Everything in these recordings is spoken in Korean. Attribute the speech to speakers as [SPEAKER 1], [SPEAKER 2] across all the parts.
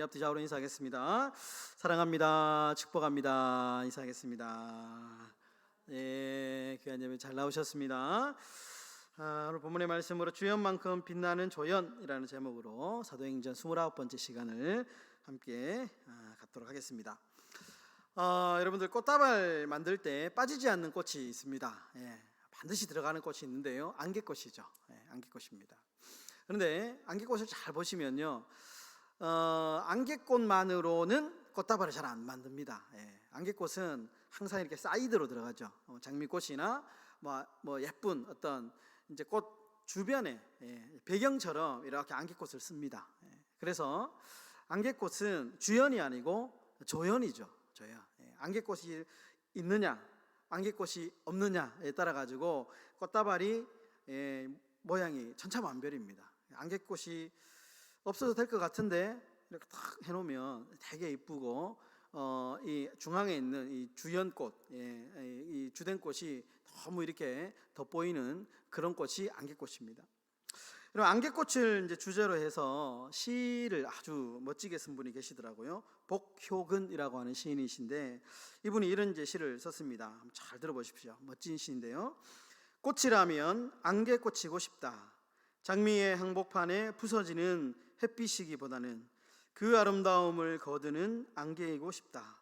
[SPEAKER 1] 앞뒤 좌우로 인사하겠습니다. 사랑합니다. 축복합니다. 인사하겠습니다. 네, 귀한 예배 잘 나오셨습니다. 오늘 본문의 말씀으로 주연만큼 빛나는 조연이라는 제목으로 사도행전 29번째 시간을 함께 갖도록 하겠습니다. 여러분들 꽃다발 만들 때 빠지지 않는 꽃이 있습니다. 반드시 들어가는 꽃이 있는데요, 안개꽃이죠. 안개꽃입니다. 그런데 안개꽃을 잘 보시면요, 안개꽃만으로는 꽃다발을 잘 안 만듭니다. 안개꽃은 항상 이렇게 사이드로 들어가죠. 장미꽃이나 뭐 예쁜 어떤 이제 꽃 주변에 배경처럼 이렇게 안개꽃을 씁니다. 그래서 안개꽃은 주연이 아니고 조연이죠. 조연. 안개꽃이 있느냐, 안개꽃이 없느냐에 따라 가지고 꽃다발이 모양이 천차만별입니다. 안개꽃이 없어도 될 것 같은데 이렇게 딱 해놓으면 되게 이쁘고, 이 중앙에 있는 이 주연꽃, 이 주된 꽃이 너무 이렇게 돋보이는 그런 꽃이 안개꽃입니다. 그럼 안개꽃을 이제 주제로 해서 시를 아주 멋지게 쓴 분이 계시더라고요. 복효근이라고 하는 시인이신데, 이분이 이런 이제 시를 썼습니다. 한번 잘 들어보십시오. 멋진 시인데요. 꽃이라면 안개꽃이고 싶다. 장미의 한복판에 부서지는 햇빛이기보다는 그 아름다움을 거두는 안개이고 싶다.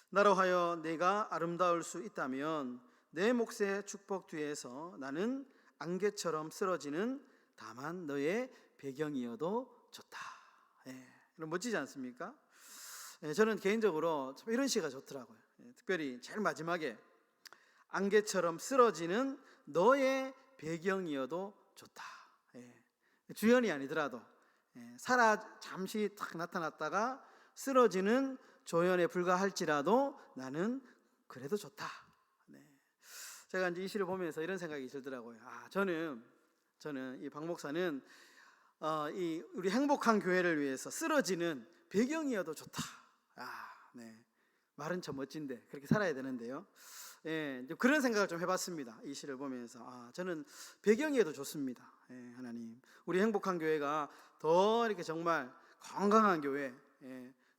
[SPEAKER 1] 나로 하여 내가 아름다울 수 있다면 내 몫의 축복 뒤에서 나는 안개처럼 쓰러지는 다만 너의 배경이어도 좋다. 멋지지 않습니까? 저는 개인적으로 이런 시가 좋더라고요. 특별히 제일 마지막에 안개처럼 쓰러지는 너의 배경이어도 좋다. 주연이 아니더라도 잠시 탁 나타났다가 쓰러지는 조연에 불과할지라도 나는 그래도 좋다. 제가 이제 이 시를 보면서 이런 생각이 들더라고요. 저는 이 박 목사는 이 우리 행복한 교회를 위해서 쓰러지는 배경이어도 좋다. 말은 참 멋진데 그렇게 살아야 되는데요. 그런 생각을 좀 해봤습니다. 이 시를 보면서 저는 배경이어도 좋습니다. 하나님, 우리 행복한 교회가 더 이렇게 정말 건강한 교회,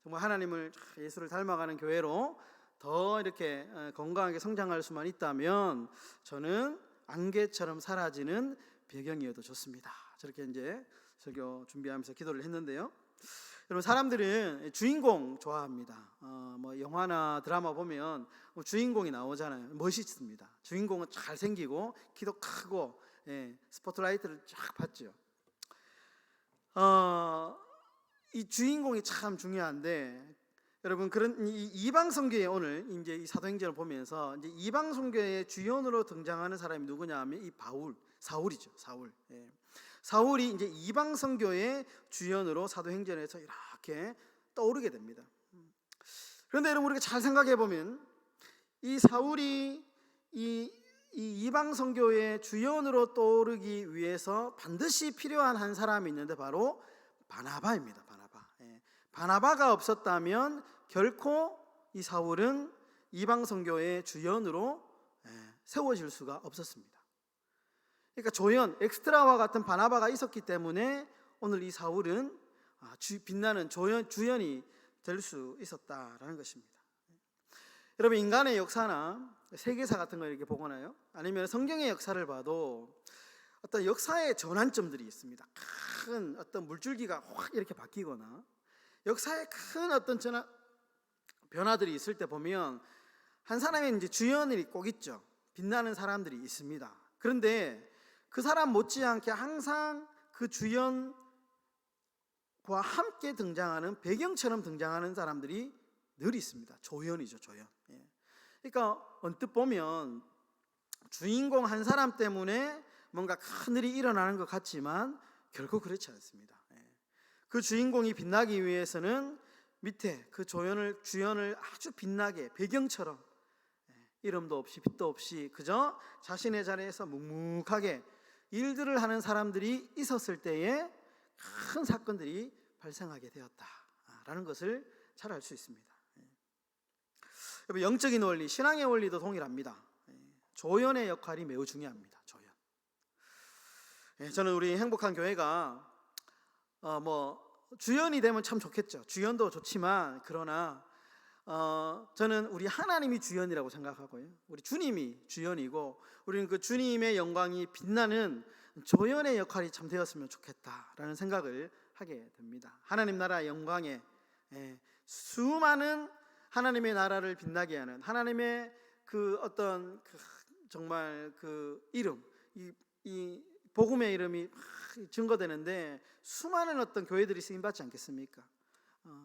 [SPEAKER 1] 정말 하나님을, 예수를 닮아가는 교회로 더 이렇게 건강하게 성장할 수만 있다면 저는 안개처럼 사라지는 배경이어도 좋습니다. 저렇게 이제 설교 준비하면서 기도를 했는데요. 여러분, 사람들은 주인공 좋아합니다. 뭐 영화나 드라마 보면 주인공이 나오잖아요. 멋있습니다. 주인공은 잘생기고 키도 크고 스포트라이트를 쫙 받죠. 이 주인공이 참 중요한데, 여러분, 그런 이방 선교에 오늘 이제 이 사도행전을 보면서 이제 이방 선교의 주연으로 등장하는 사람이 누구냐면 이 사울이죠. 사울이 이제 이방 선교의 주연으로 사도행전에서 이렇게 떠오르게 됩니다. 그런데 여러분, 우리가 잘 생각해 보면 이 사울이 이 이방 선교의 주연으로 떠오르기 위해서 반드시 필요한 한 사람이 있는데 바로 바나바입니다. 바나바가 없었다면 결코 이 사울은 이방 선교의 주연으로 세워질 수가 없었습니다. 그러니까 조연, 엑스트라와 같은 바나바가 있었기 때문에 오늘 이 사울은 빛나는 주연이 될 수 있었다라는 것입니다. 여러분, 인간의 역사나 세계사 같은 걸 이렇게 보거나요, 아니면 성경의 역사를 봐도 어떤 역사의 전환점들이 있습니다. 큰 어떤 물줄기가 확 이렇게 바뀌거나 역사에 큰 어떤 변화들이 있을 때 보면 한 사람의 이제 주연이 꼭 있죠. 빛나는 사람들이 있습니다. 그런데 그 사람 못지않게 항상 그 주연과 함께 등장하는, 배경처럼 등장하는 사람들이 늘 있습니다. 조연이죠, 조연. 그러니까 언뜻 보면 주인공 한 사람 때문에 뭔가 큰 일이 일어나는 것 같지만 결코 그렇지 않습니다. 그 주인공이 빛나기 위해서는 밑에 그 주연을 아주 빛나게 배경처럼 이름도 없이 빛도 없이 그저 자신의 자리에서 묵묵하게 일들을 하는 사람들이 있었을 때에 큰 사건들이 발생하게 되었다라는 것을 잘 알 수 있습니다. 영적인 원리, 신앙의 원리도 동일합니다. 조연의 역할이 매우 중요합니다. 조연. 저는 우리 행복한 교회가 주연이 되면 참 좋겠죠. 주연도 좋지만 그러나 저는 우리 하나님이 주연이라고 생각하고요. 우리 주님이 주연이고 우리는 그 주님의 영광이 빛나는 조연의 역할이 참 되었으면 좋겠다라는 생각을 하게 됩니다. 하나님 나라 영광에 수많은 하나님의 나라를 빛나게 하는 하나님의 그 어떤 정말 그 이름, 이 복음의 이름이 증거되는데 수많은 어떤 교회들이 쓰임 받지 않겠습니까?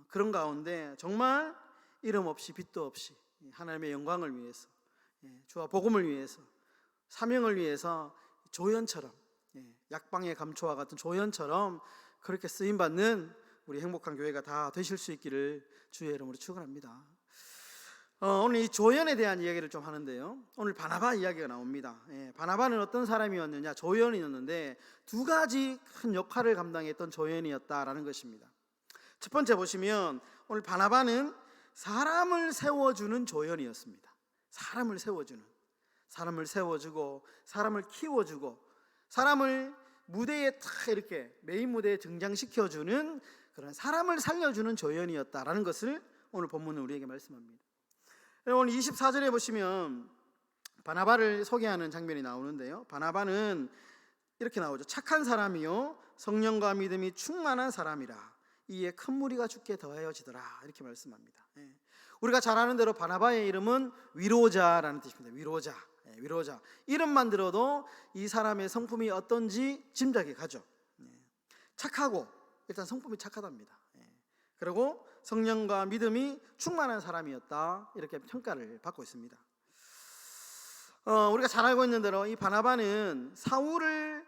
[SPEAKER 1] 그런 가운데 정말 이름 없이 빛도 없이 하나님의 영광을 위해서, 주와 복음을 위해서, 사명을 위해서 조연처럼, 약방의 감초와 같은 조연처럼 그렇게 쓰임 받는 우리 행복한 교회가 다 되실 수 있기를 주의 이름으로 축원합니다. 오늘 이 조연에 대한 이야기를 좀 하는데요. 오늘 바나바 이야기가 나옵니다. 바나바는 어떤 사람이었느냐? 조연이었는데 두 가지 큰 역할을 감당했던 조연이었다라는 것입니다. 첫 번째 보시면 오늘 바나바는 사람을 세워주는 조연이었습니다. 사람을 세워주고 사람을 키워주고 사람을 무대에 탁 이렇게 메인 무대에 등장시켜주는 그런 사람을 살려주는 조연이었다라는 것을 오늘 본문은 우리에게 말씀합니다. 오늘 24절에 보시면 바나바를 소개하는 장면이 나오는데요. 바나바는 이렇게 나오죠. 착한 사람이요 성령과 믿음이 충만한 사람이라 이에 큰 무리가 주께 더하여지더라 이렇게 말씀합니다. 우리가 잘 아는 대로 바나바의 이름은 위로자라는 뜻입니다. 위로자. 이름만 들어도 이 사람의 성품이 어떤지 짐작이 가죠. 착하고 일단 성품이 착하답니다. 그리고 성령과 믿음이 충만한 사람이었다 이렇게 평가를 받고 있습니다. 우리가 잘 알고 있는 대로 이 바나바는 사울을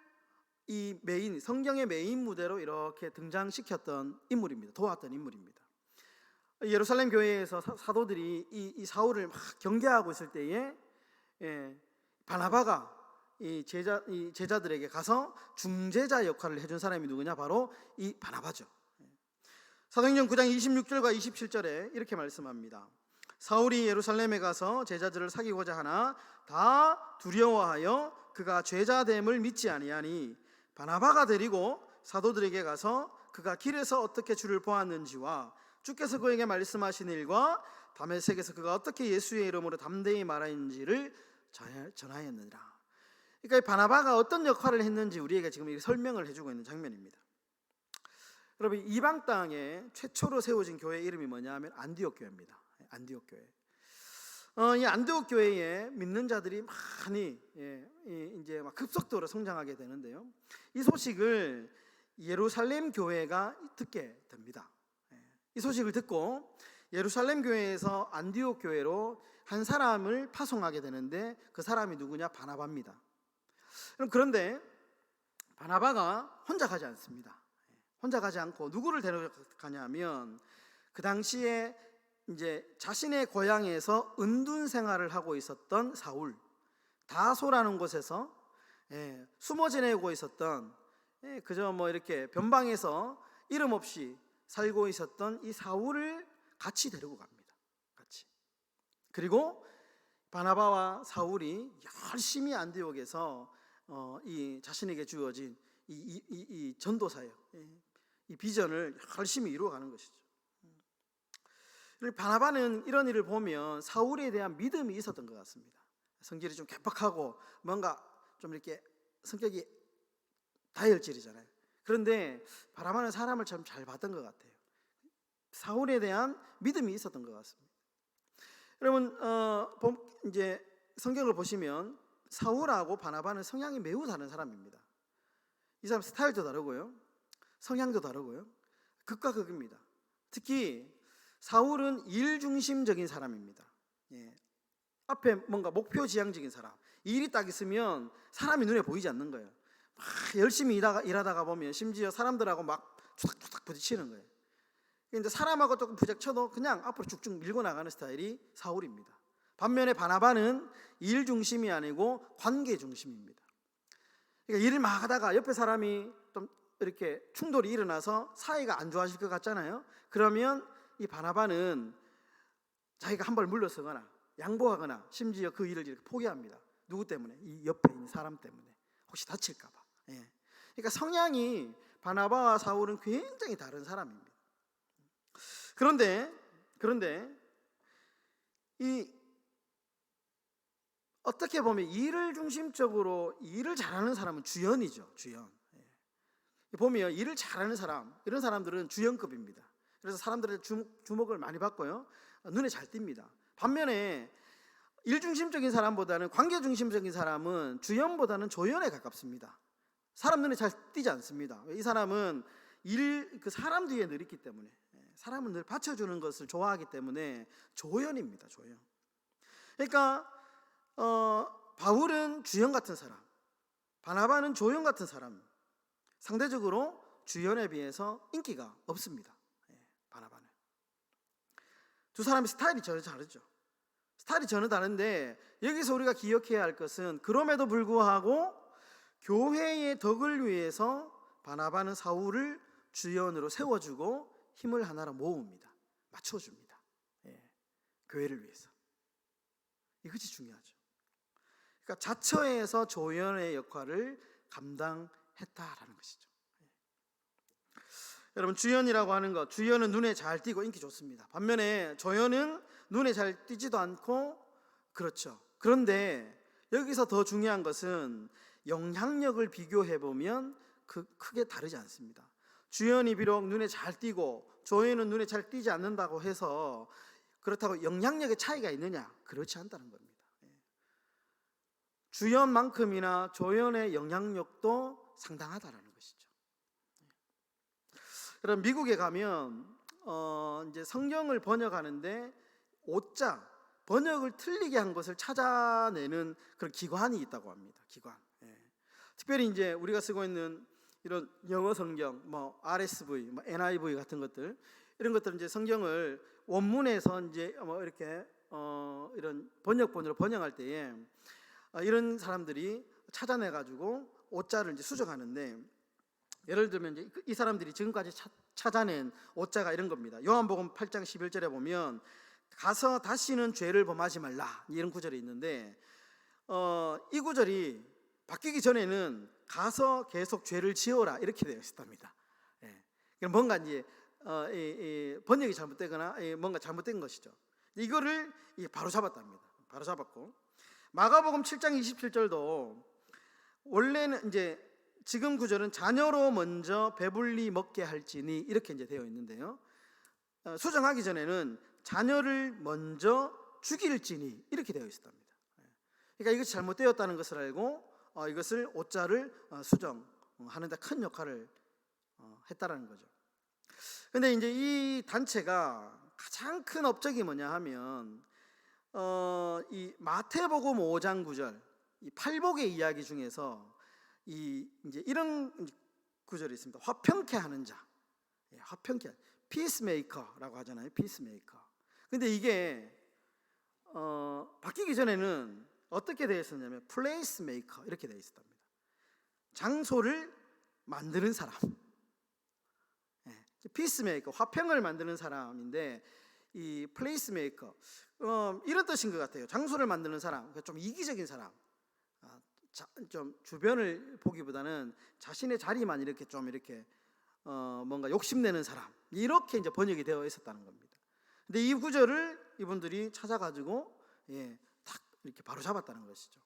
[SPEAKER 1] 이 성경의 메인 무대로 이렇게 등장시켰던 인물입니다. 도왔던 인물입니다. 예루살렘 교회에서 사도들이 이 사울을 막 경계하고 있을 때에 바나바가 이 제자들에게 가서 중재자 역할을 해준 사람이 누구냐? 바로 이 바나바죠. 사도행전 9장 26절과 27절에 이렇게 말씀합니다. 사울이 예루살렘에 가서 제자들을 사귀고자 하나 다 두려워하여 그가 죄자됨을 믿지 아니하니 바나바가 데리고 사도들에게 가서 그가 길에서 어떻게 주를 보았는지와 주께서 그에게 말씀하신 일과 다메섹에서 그가 어떻게 예수의 이름으로 담대히 말하는지를 전하였느니라. 그러니까 이 바나바가 어떤 역할을 했는지 우리에게 지금 설명을 해주고 있는 장면입니다. 여러분, 이방 땅에 최초로 세워진 교회 이름이 뭐냐 하면 안디옥 교회입니다. 안디옥 교회. 이 안디옥 교회에 믿는 자들이 많이 이제 막 급속도로 성장하게 되는데요. 이 소식을 예루살렘 교회가 듣게 됩니다. 이 소식을 듣고 예루살렘 교회에서 안디옥 교회로 한 사람을 파송하게 되는데 그 사람이 누구냐? 바나바입니다. 그런데 바나바가 혼자 가지 않습니다. 혼자 가지 않고 누구를 데려가냐면 그 당시에 이제 자신의 고향에서 은둔 생활을 하고 있었던 사울, 다소라는 곳에서 숨어 지내고 있었던 그저 뭐 이렇게 변방에서 이름 없이 살고 있었던 이 사울을 같이 데리고 갑니다. 같이. 그리고 바나바와 사울이 열심히 안디옥에서 이 자신에게 주어진 이 전도사역, 이 비전을 열심히 이루어가는 것이죠. 바나바는 이런 일을 보면 사울에 대한 믿음이 있었던 것 같습니다. 성질이 좀 괴팍하고 뭔가 좀 이렇게 성격이 다혈질이잖아요. 그런데 바나바는 사람을 참 잘 봤던 것 같아요. 사울에 대한 믿음이 있었던 것 같습니다. 여러분, 이제 성경을 보시면 사울하고 바나바는 성향이 매우 다른 사람입니다. 이 사람 스타일도 다르고요, 성향도 다르고요, 극과 극입니다. 특히 사울은 일 중심적인 사람입니다. 앞에 뭔가 목표 지향적인 사람, 일이 딱 있으면 사람이 눈에 보이지 않는 거예요. 막 열심히 일하다가 보면 심지어 사람들하고 막 투닥투닥 부딪히는 거예요. 근데 사람하고 조금 부딪혀도 그냥 앞으로 쭉쭉 밀고 나가는 스타일이 사울입니다. 반면에 바나바는 일 중심이 아니고 관계 중심입니다. 그러니까 일을 막 하다가 옆에 사람이 좀 이렇게 충돌이 일어나서 사이가 안 좋아질 것 같잖아요. 그러면 이 바나바는 자기가 한 발 물러서거나 양보하거나 심지어 그 일을 이렇게 포기합니다. 누구 때문에? 이 옆에 있는 사람 때문에. 혹시 다칠까 봐. 그러니까 성향이 바나바와 사울은 굉장히 다른 사람입니다. 그런데 이 어떻게 보면 일을 중심적으로 일을 잘하는 사람은 주연이죠. 주연. 보면 일을 잘하는 사람, 이런 사람들은 주연급입니다. 그래서 사람들의 주목을 많이 받고요, 눈에 잘 띕니다. 반면에 일 중심적인 사람보다는, 관계 중심적인 사람은 주연보다는 조연에 가깝습니다. 사람 눈에 잘 띄지 않습니다. 이 사람은 사람 뒤에 늘 있기 때문에, 사람은 늘 받쳐주는 것을 좋아하기 때문에 조연입니다. 조연. 그러니까 바울은 주연 같은 사람, 바나바는 조연 같은 사람, 상대적으로 주연에 비해서 인기가 없습니다. 바나바는. 두 사람의 스타일이 전혀 다르죠. 스타일이 전혀 다른데, 여기서 우리가 기억해야 할 것은, 그럼에도 불구하고 교회의 덕을 위해서 바나바는 사울을 주연으로 세워주고 힘을 하나로 모읍니다. 맞춰줍니다. 교회를 위해서. 이것이 중요하죠. 그러니까 자처에서 조연의 역할을 감당했다라는 것이죠. 여러분, 주연이라고 하는 것, 주연은 눈에 잘 띄고 인기 좋습니다. 반면에 조연은 눈에 잘 띄지도 않고, 그렇죠. 그런데 여기서 더 중요한 것은 영향력을 비교해 보면 크게 다르지 않습니다. 주연이 비록 눈에 잘 띄고 조연은 눈에 잘 띄지 않는다고 해서 그렇다고 영향력의 차이가 있느냐? 그렇지 않다는 겁니다. 주연만큼이나 조연의 영향력도 상당하다라는 것이죠. 그럼 미국에 가면 이제 성경을 번역하는데 오자, 번역을 틀리게 한 것을 찾아내는 그런 기관이 있다고 합니다. 기관. 특별히 이제 우리가 쓰고 있는 이런 영어 성경, 뭐 RSV, 뭐 NIV 같은 것들, 이런 것들은 이제 성경을 원문에서 이제 뭐 이렇게 이런 번역본으로 번역할 때에 이런 사람들이 찾아내 가지고 오자를 이제 수정하는데, 예를 들면 이제 이 사람들이 지금까지 찾아낸 오자가 이런 겁니다. 요한복음 8장 11절에 보면 가서 다시는 죄를 범하지 말라, 이런 구절이 있는데, 이 구절이 바뀌기 전에는 가서 계속 죄를 지어라, 이렇게 되어 있었답니다. 뭔가 이제 번역이 잘못되거나 뭔가 잘못된 것이죠. 이거를 바로 잡았답니다. 바로 잡았고, 마가복음 7장 27절도 원래는 이제 지금 구절은 자녀로 먼저 배불리 먹게 할지니, 이렇게 이제 되어 있는데요, 수정하기 전에는 자녀를 먼저 죽일지니, 이렇게 되어 있었답니다. 그러니까 이것이 잘못되었다는 것을 알고 이것을 오자를 수정하는 데 큰 역할을 했다라는 거죠. 근데 이제 이 단체가 가장 큰 업적이 뭐냐 하면 이 마태복음 5장 9절, 이 팔복의 이야기 중에서 이제 이런 구절이 있습니다. 화평케 하는 자, 화평케, 피스메이커라고 하잖아요. 피스메이커. 근데 이게 바뀌기 전에는 어떻게 되어 있었냐면 플레이스메이커, 이렇게 되어 있었답니다. 장소를 만드는 사람. 피스메이커, 화평을 만드는 사람인데, 이 플레이스메이커, 이런 뜻인 것 같아요. 장소를 만드는 사람, 그러니까 좀 이기적인 사람, 좀 주변을 보기보다는 자신의 자리만 이렇게 좀 이렇게 뭔가 욕심내는 사람, 이렇게 이제 번역이 되어 있었다는 겁니다. 근데 이 구절을 이분들이 찾아가지고 딱 이렇게 바로 잡았다는 것이죠.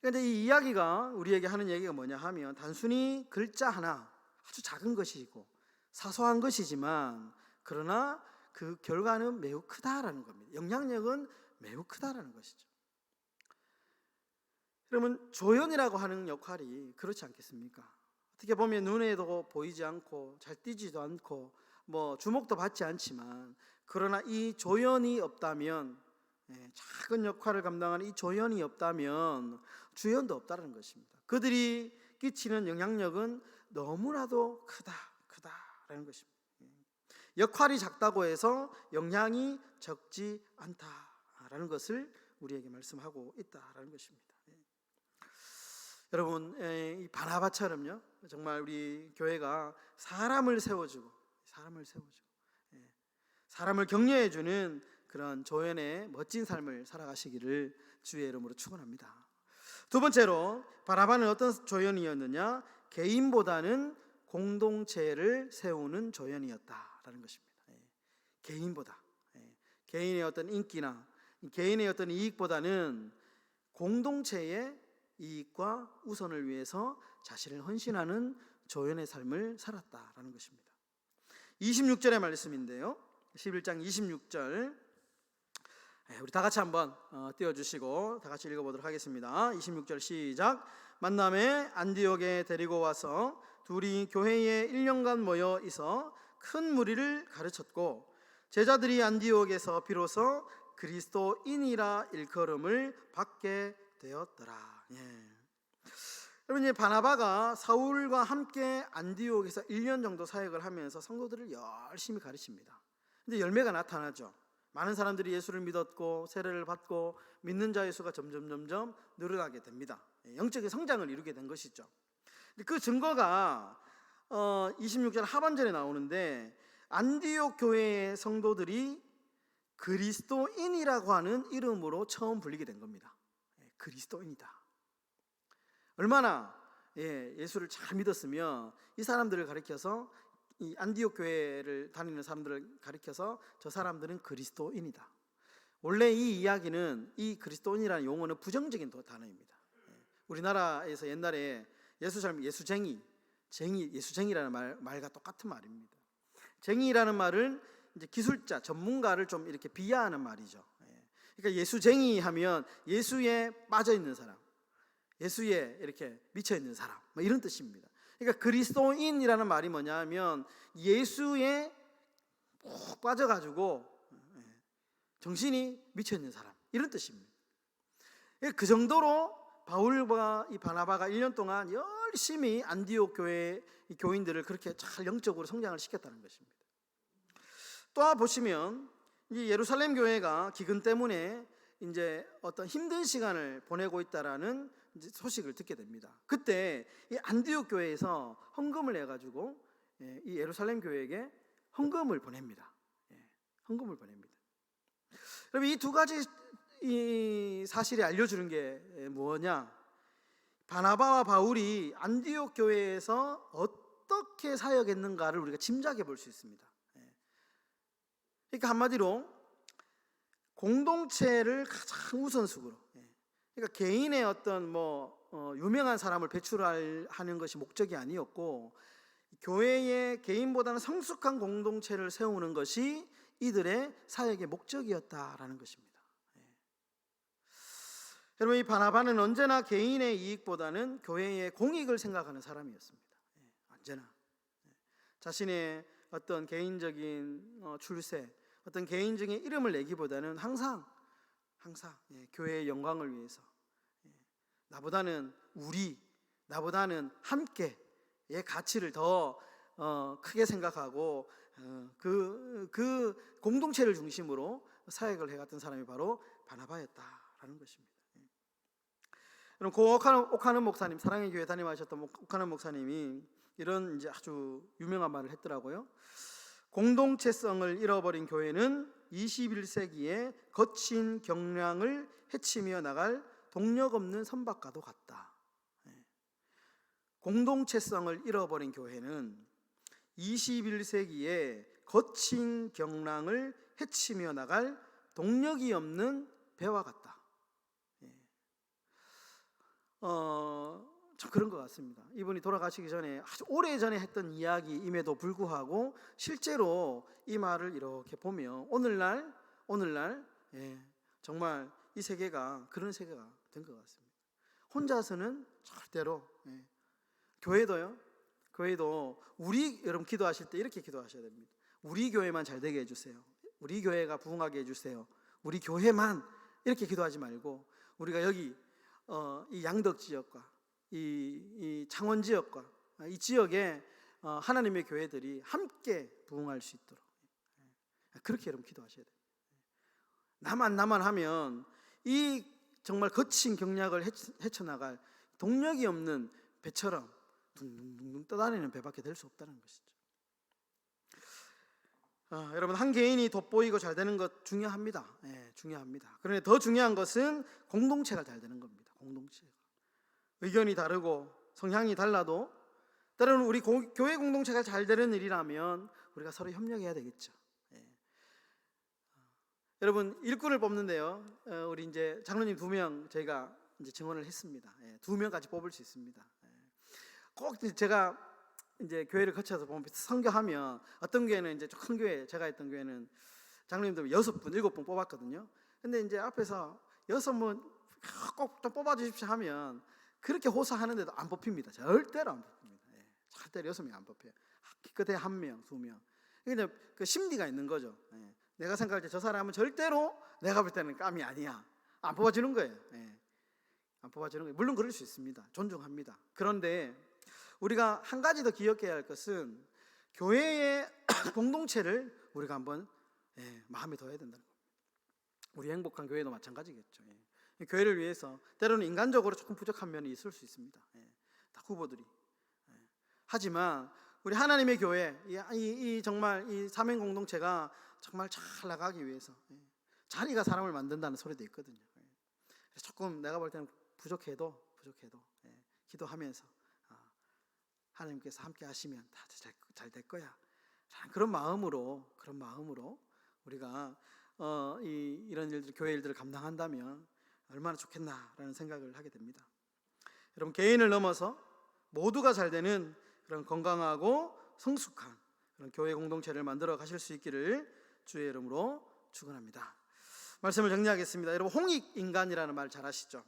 [SPEAKER 1] 그런데 이 이야기가 우리에게 하는 얘기가 뭐냐 하면, 단순히 글자 하나, 아주 작은 것이고 사소한 것이지만, 그러나 그 결과는 매우 크다라는 겁니다. 영향력은 매우 크다라는 것이죠. 그러면 조연이라고 하는 역할이 그렇지 않겠습니까? 어떻게 보면 눈에도 보이지 않고 잘 띄지도 않고 뭐 주목도 받지 않지만, 그러나 이 조연이 없다면, 작은 역할을 감당하는 이 조연이 없다면 주연도 없다는 것입니다. 그들이 끼치는 영향력은 너무나도 크다라는 것입니다. 역할이 작다고 해서 영향이 적지 않다라는 것을 우리에게 말씀하고 있다라는 것입니다. 여러분, 이 바나바처럼요, 정말 우리 교회가 사람을 세워주고 사람을 격려해주는 그런 조연의 멋진 삶을 살아가시기를 주의 이름으로 축원합니다. 두 번째로, 바나바는 어떤 조연이었느냐? 개인보다는 공동체를 세우는 조연이었다라는 것입니다. 개인보다, 개인의 어떤 인기나 개인의 어떤 이익보다는 공동체의 이익과 우선을 위해서 자신을 헌신하는 조연의 삶을 살았다라는 것입니다. 26절의 말씀인데요, 11장 26절, 우리 다 같이 한번 띄워주시고 다 같이 읽어보도록 하겠습니다. 26절 시작. 만남에 안디옥에 데리고 와서 둘이 교회에 1년간 모여 있어 큰 무리를 가르쳤고, 제자들이 안디옥에서 비로소 그리스도인이라 일컬음을 받게 되었더라. 여러분, 이제 바나바가 사울과 함께 안디옥에서 1년 정도 사역을 하면서 성도들을 열심히 가르칩니다. 근데 열매가 나타나죠. 많은 사람들이 예수를 믿었고 세례를 받고 믿는 자의 수가 점점 늘어나게 됩니다. 영적인 성장을 이루게 된 것이죠. 그 증거가 26절 하반절에 나오는데, 안디옥 교회의 성도들이 그리스도인이라고 하는 이름으로 처음 불리게 된 겁니다. 그리스도인이다. 얼마나 예수를 잘 믿었으면 이 사람들을 가리켜서, 이 안디옥 교회를 다니는 사람들을 가리켜서 저 사람들은 그리스도인이다. 원래 이 이야기는, 이 그리스도인이라는 용어는 부정적인 단어입니다. 우리나라에서 옛날에 예수쟁이라는 말과 똑같은 말입니다. 쟁이라는 말은 이제 기술자, 전문가를 좀 이렇게 비하하는 말이죠. 그러니까 예수쟁이 하면 예수에 빠져 있는 사람, 예수에 이렇게 미쳐 있는 사람, 뭐 이런 뜻입니다. 그러니까 그리스도인이라는 말이 뭐냐면 예수에 푹 빠져가지고 정신이 미쳐 있는 사람, 이런 뜻입니다. 그 정도로 바울과 이 바나바가 1년 동안 열심히 안디옥 교회 교인들을 그렇게 잘 영적으로 성장을 시켰다는 것입니다. 또 보시면 이 예루살렘 교회가 기근 때문에 이제 어떤 힘든 시간을 보내고 있다라는 이제 소식을 듣게 됩니다. 그때 이 안디옥 교회에서 헌금을 해가지고 이 예루살렘 교회에게 헌금을 보냅니다. 헌금을 보냅니다. 여러분, 이 두 가지 이 사실이 알려주는 게 뭐냐? 바나바와 바울이 안디옥 교회에서 어떻게 사역했는가를 우리가 짐작해 볼 수 있습니다. 그러니까 한마디로 공동체를 가장 우선순위로, 그러니까 개인의 어떤 유명한 사람을 배출하는 것이 목적이 아니었고, 교회의 개인보다는 성숙한 공동체를 세우는 것이 이들의 사역의 목적이었다라는 것입니다. 여러분, 이 바나바는 언제나 개인의 이익보다는 교회의 공익을 생각하는 사람이었습니다. 언제나 자신의 어떤 개인적인 출세, 어떤 개인적인 이름을 내기보다는 항상 교회의 영광을 위해서, 나보다는 함께의 가치를 더 크게 생각하고 그 공동체를 중심으로 사역을 해갔던 사람이 바로 바나바였다라는 것입니다. 그럼 오카는 목사님, 사랑의 교회 담임하셨던 오카는 목사님이 이런 이제 아주 유명한 말을 했더라고요. 공동체성을 잃어버린 교회는 21세기에 거친 경량을 헤치며 나갈 동력 없는 선박과도 같다. 공동체성을 잃어버린 교회는 21세기에 거친 경랑을 헤치며 나갈 동력이 없는 배와 같다. 참 그런 것 같습니다. 이분이 돌아가시기 전에 아주 오래전에 했던 이야기임에도 불구하고 실제로 이 말을 이렇게 보면 오늘날 정말 이 세계가 그런 세계가 된 것 같습니다. 혼자서는 절대로, 교회도 여러분 기도하실 때 이렇게 기도하셔야 됩니다. 우리 교회만 잘 되게 해주세요. 우리 교회가 부흥하게 해주세요. 우리 교회만, 이렇게 기도하지 말고 우리가 여기 이 양덕 지역과 이 창원 지역과 이 지역에 하나님의 교회들이 함께 부흥할 수 있도록 그렇게 여러분 기도하셔야 돼요. 나만 하면 이 정말 거친 경략을 헤쳐나갈 동력이 없는 배처럼 둥둥둥 떠다니는 배밖에 될 수 없다는 것이죠. 여러분, 한 개인이 돋보이고 잘 되는 것 중요합니다. 중요합니다. 그런데 더 중요한 것은 공동체가 잘 되는 겁니다. 공동체가 의견이 다르고 성향이 달라도 때로는 우리 교회 공동체가 잘 되는 일이라면 우리가 서로 협력해야 되겠죠. 예. 여러분 일꾼을 뽑는데요. 우리 이제 장로님 2명 저희가 이제 증언을 했습니다. 2명까지 뽑을 수 있습니다. 꼭 제가 이제 교회를 거쳐서 보면 선교하면 어떤 교회는 이제 큰 교회, 제가 했던 교회는 장로님들 6분, 7분 뽑았거든요. 근데 이제 앞에서 6분 꼭 좀 뽑아주십시오 하면 그렇게 호소하는데도 안 뽑힙니다. 절대로 안 뽑힙니다. 절대로 6명이 안 뽑혀요. 기껏해 1명, 2명. 근데 그 심리가 있는 거죠. 내가 생각할 때 저 사람은 절대로 내가 볼 때는 깜이 아니야. 안 뽑아주는 거예요. 안 뽑아주는 거예요. 물론 그럴 수 있습니다. 존중합니다. 그런데 우리가 한 가지 더 기억해야 할 것은 교회의 공동체를 우리가 한번 마음에 둬야 된다는 겁니다. 우리 행복한 교회도 마찬가지겠죠. 교회를 위해서 때로는 인간적으로 조금 부족한 면이 있을 수 있습니다. 다 후보들이. 하지만 우리 하나님의 교회, 이 정말 이 사명 공동체가 정말 잘 나가기 위해서 자리가 사람을 만든다는 소리도 있거든요. 그래서 조금 내가 볼 때는 부족해도 기도하면서 하나님께서 함께 하시면 다 잘 될 거야. 그런 마음으로 우리가 이런 일들, 교회 일들을 감당한다면 얼마나 좋겠나라는 생각을 하게 됩니다. 여러분 개인을 넘어서 모두가 잘 되는 그런 건강하고 성숙한 그런 교회 공동체를 만들어 가실 수 있기를 주의 이름으로 축원합니다. 말씀을 정리하겠습니다. 여러분 홍익인간이라는 말 잘 아시죠?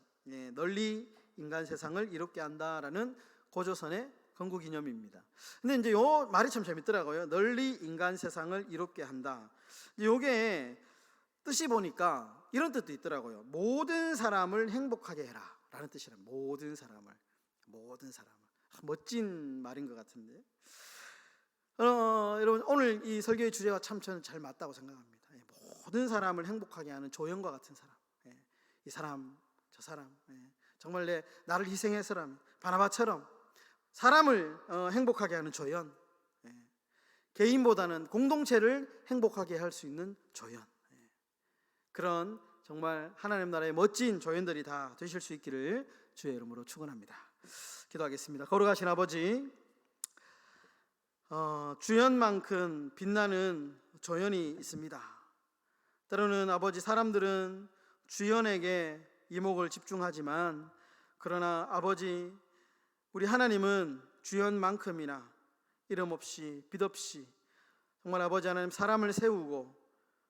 [SPEAKER 1] 널리 인간 세상을 이롭게 한다라는 고조선의 건국기념입니다. 근데 이제 요 말이 참 재밌더라고요. 널리 인간 세상을 이롭게 한다. 요게 뜻이 보니까 이런 뜻도 있더라고요. 모든 사람을 행복하게 해라 라는 뜻이라. 모든 사람을 멋진 말인 것 같은데 여러분 오늘 이 설교의 주제가 참 저는 잘 맞다고 생각합니다. 모든 사람을 행복하게 하는 조연과 같은 사람. 이 사람 저 사람 정말 나를 희생해서라면 바나바처럼 사람을 행복하게 하는 조연, 개인보다는 공동체를 행복하게 할 수 있는 조연, 그런 정말 하나님 나라의 멋진 조연들이 다 되실 수 있기를 주의 이름으로 축원합니다. 기도하겠습니다. 거룩하신 아버지, 주연만큼 빛나는 조연이 있습니다. 때로는 아버지 사람들은 주연에게 이목을 집중하지만 그러나 아버지 우리 하나님은 주연만큼이나 이름 없이 빛 없이 정말 아버지 하나님 사람을 세우고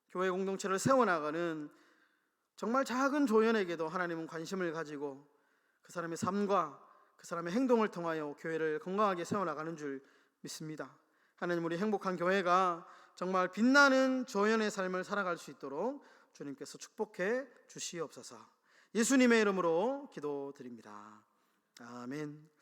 [SPEAKER 1] 교회 공동체를 세워나가는 정말 작은 조연에게도 하나님은 관심을 가지고 그 사람의 삶과 그 사람의 행동을 통하여 교회를 건강하게 세워나가는 줄 믿습니다. 하나님 우리 행복한 교회가 정말 빛나는 조연의 삶을 살아갈 수 있도록 주님께서 축복해 주시옵소서. 예수님의 이름으로 기도드립니다. 아멘.